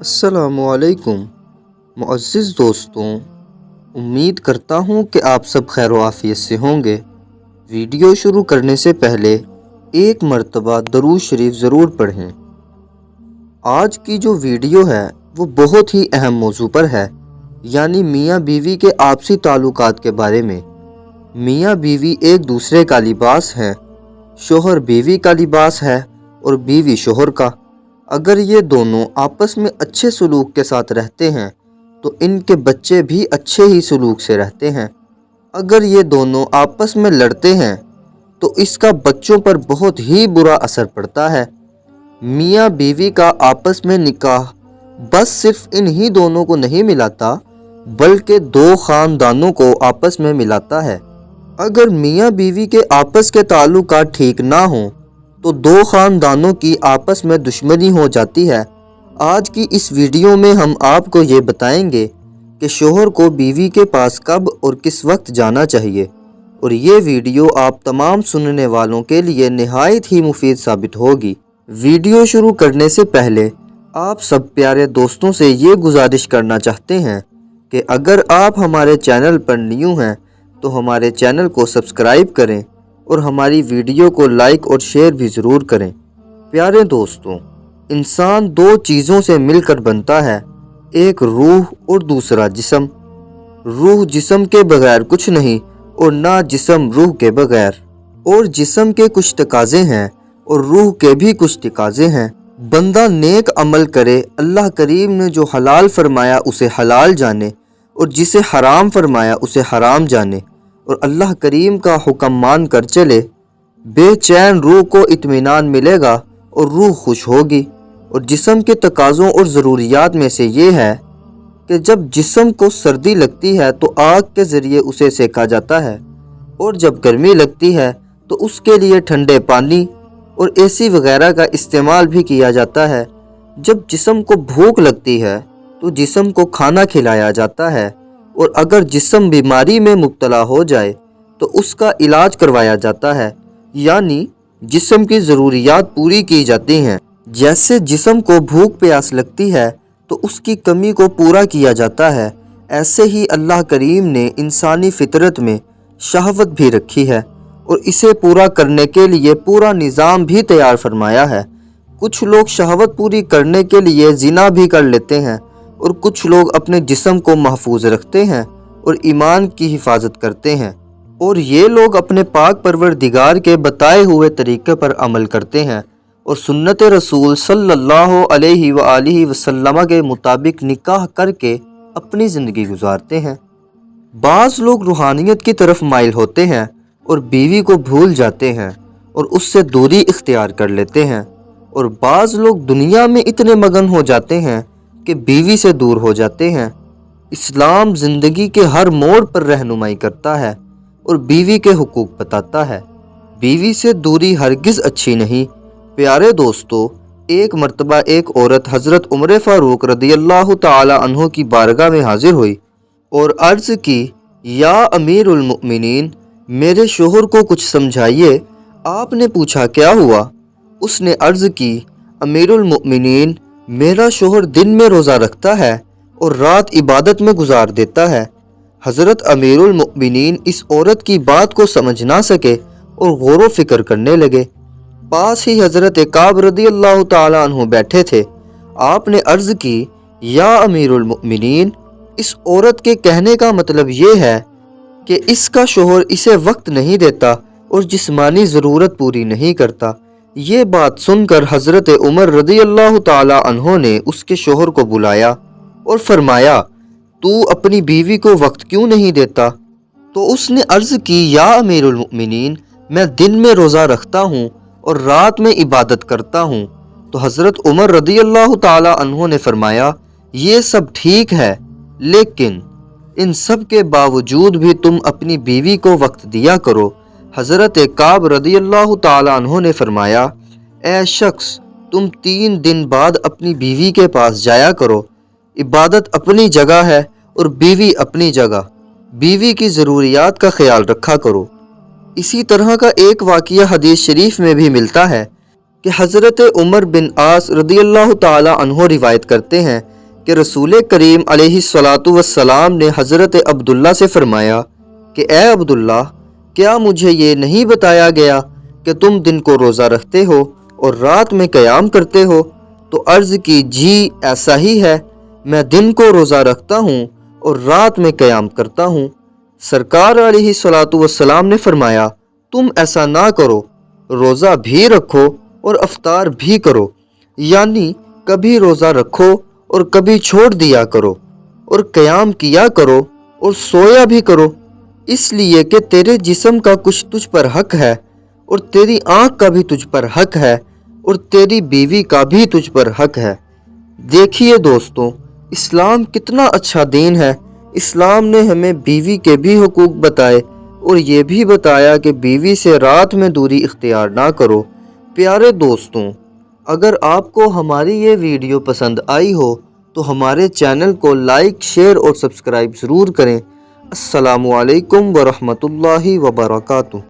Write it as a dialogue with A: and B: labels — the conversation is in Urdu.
A: السلام علیکم معزز دوستوں، امید کرتا ہوں کہ آپ سب خیر و عافیت سے ہوں گے۔ ویڈیو شروع کرنے سے پہلے ایک مرتبہ درود شریف ضرور پڑھیں۔ آج کی جو ویڈیو ہے وہ بہت ہی اہم موضوع پر ہے، یعنی میاں بیوی کے آپسی تعلقات کے بارے میں۔ میاں بیوی ایک دوسرے کا لباس ہیں، شوہر بیوی کا لباس ہے اور بیوی شوہر کا۔ اگر یہ دونوں آپس میں اچھے سلوک کے ساتھ رہتے ہیں تو ان کے بچے بھی اچھے ہی سلوک سے رہتے ہیں۔ اگر یہ دونوں آپس میں لڑتے ہیں تو اس کا بچوں پر بہت ہی برا اثر پڑتا ہے۔ میاں بیوی کا آپس میں نکاح بس صرف انہی دونوں کو نہیں ملاتا بلکہ دو خاندانوں کو آپس میں ملاتا ہے۔ اگر میاں بیوی کے آپس کے تعلقات ٹھیک نہ ہوں تو دو خاندانوں کی آپس میں دشمنی ہو جاتی ہے۔ آج کی اس ویڈیو میں ہم آپ کو یہ بتائیں گے کہ شوہر کو بیوی کے پاس کب اور کس وقت جانا چاہیے، اور یہ ویڈیو آپ تمام سننے والوں کے لیے نہایت ہی مفید ثابت ہوگی۔ ویڈیو شروع کرنے سے پہلے آپ سب پیارے دوستوں سے یہ گزارش کرنا چاہتے ہیں کہ اگر آپ ہمارے چینل پر نیو ہیں تو ہمارے چینل کو سبسکرائب کریں اور ہماری ویڈیو کو لائک اور شیئر بھی ضرور کریں۔ پیارے دوستوں، انسان دو چیزوں سے مل کر بنتا ہے، ایک روح اور دوسرا جسم۔ روح جسم کے بغیر کچھ نہیں اور نہ جسم روح کے بغیر۔ اور جسم کے کچھ تقاضے ہیں اور روح کے بھی کچھ تقاضے ہیں۔ بندہ نیک عمل کرے، اللہ کریم نے جو حلال فرمایا اسے حلال جانے اور جسے حرام فرمایا اسے حرام جانے، اور اللہ کریم کا حکم مان کر چلے۔ بے چین روح کو اطمینان ملے گا اور روح خوش ہوگی۔ اور جسم کے تقاضوں اور ضروریات میں سے یہ ہے کہ جب جسم کو سردی لگتی ہے تو آگ کے ذریعے اسے سیکا جاتا ہے، اور جب گرمی لگتی ہے تو اس کے لیے ٹھنڈے پانی اور اے سی وغیرہ کا استعمال بھی کیا جاتا ہے۔ جب جسم کو بھوک لگتی ہے تو جسم کو کھانا کھلایا جاتا ہے، اور اگر جسم بیماری میں مبتلا ہو جائے تو اس کا علاج کروایا جاتا ہے، یعنی جسم کی ضروریات پوری کی جاتی ہیں۔ جیسے جسم کو بھوک پیاس لگتی ہے تو اس کی کمی کو پورا کیا جاتا ہے، ایسے ہی اللہ کریم نے انسانی فطرت میں شہوت بھی رکھی ہے اور اسے پورا کرنے کے لیے پورا نظام بھی تیار فرمایا ہے۔ کچھ لوگ شہوت پوری کرنے کے لیے زنا بھی کر لیتے ہیں، اور کچھ لوگ اپنے جسم کو محفوظ رکھتے ہیں اور ایمان کی حفاظت کرتے ہیں، اور یہ لوگ اپنے پاک پروردگار کے بتائے ہوئے طریقے پر عمل کرتے ہیں اور سنت رسول صلی اللہ علیہ وآلہ وسلم کے مطابق نکاح کر کے اپنی زندگی گزارتے ہیں۔ بعض لوگ روحانیت کی طرف مائل ہوتے ہیں اور بیوی کو بھول جاتے ہیں اور اس سے دوری اختیار کر لیتے ہیں، اور بعض لوگ دنیا میں اتنے مگن ہو جاتے ہیں کہ بیوی سے دور ہو جاتے ہیں۔ اسلام زندگی کے ہر موڑ پر رہنمائی کرتا ہے اور بیوی کے حقوق بتاتا ہے۔ بیوی سے دوری ہرگز اچھی نہیں۔ پیارے دوستو، ایک مرتبہ ایک عورت حضرت عمر فاروق رضی اللہ تعالی عنہ کی بارگاہ میں حاضر ہوئی اور عرض کی، یا امیر المؤمنین، میرے شوہر کو کچھ سمجھائیے۔ آپ نے پوچھا کیا ہوا؟ اس نے عرض کی، امیر المؤمنین، میرا شوہر دن میں روزہ رکھتا ہے اور رات عبادت میں گزار دیتا ہے۔ حضرت امیر المؤمنین اس عورت کی بات کو سمجھ نہ سکے اور غور و فکر کرنے لگے۔ پاس ہی حضرت کعب رضی اللہ تعالی عنہ بیٹھے تھے۔ آپ نے عرض کی، یا امیر المؤمنین، اس عورت کے کہنے کا مطلب یہ ہے کہ اس کا شوہر اسے وقت نہیں دیتا اور جسمانی ضرورت پوری نہیں کرتا۔ یہ بات سن کر حضرت عمر رضی اللہ تعالی عنہ نے اس کے شوہر کو بلایا اور فرمایا، تو اپنی بیوی کو وقت کیوں نہیں دیتا؟ تو اس نے عرض کی، یا امیر المؤمنین، میں دن میں روزہ رکھتا ہوں اور رات میں عبادت کرتا ہوں۔ تو حضرت عمر رضی اللہ تعالی عنہ نے فرمایا، یہ سب ٹھیک ہے، لیکن ان سب کے باوجود بھی تم اپنی بیوی کو وقت دیا کرو۔ حضرت کعب رضی اللہ تعالی عنہ نے فرمایا، اے شخص، تم 3 دن بعد اپنی بیوی کے پاس جایا کرو۔ عبادت اپنی جگہ ہے اور بیوی اپنی جگہ۔ بیوی کی ضروریات کا خیال رکھا کرو۔ اسی طرح کا ایک واقعہ حدیث شریف میں بھی ملتا ہے کہ حضرت عمر بن عاص رضی اللہ تعالی عنہ روایت کرتے ہیں کہ رسول کریم علیہ الصلاۃ والسلام نے حضرت عبداللہ سے فرمایا کہ اے عبداللہ، کیا مجھے یہ نہیں بتایا گیا کہ تم دن کو روزہ رکھتے ہو اور رات میں قیام کرتے ہو؟ تو عرض کی جی ایسا ہی ہے، میں دن کو روزہ رکھتا ہوں اور رات میں قیام کرتا ہوں۔ سرکار علیہ الصلاۃ والسلام نے فرمایا تم ایسا نہ کرو، روزہ بھی رکھو اور افطار بھی کرو، یعنی کبھی روزہ رکھو اور کبھی چھوڑ دیا کرو، اور قیام کیا کرو اور سویا بھی کرو، اس لیے کہ تیرے جسم کا کچھ تجھ پر حق ہے، اور تیری آنکھ کا بھی تجھ پر حق ہے، اور تیری بیوی کا بھی تجھ پر حق ہے۔ دیکھیے دوستوں، اسلام کتنا اچھا دین ہے۔ اسلام نے ہمیں بیوی کے بھی حقوق بتائے اور یہ بھی بتایا کہ بیوی سے رات میں دوری اختیار نہ کرو۔ پیارے دوستوں، اگر آپ کو ہماری یہ ویڈیو پسند آئی ہو تو ہمارے چینل کو لائک، شیئر اور سبسکرائب ضرور کریں۔ السلام علیکم ورحمۃ اللہ وبرکاتہ۔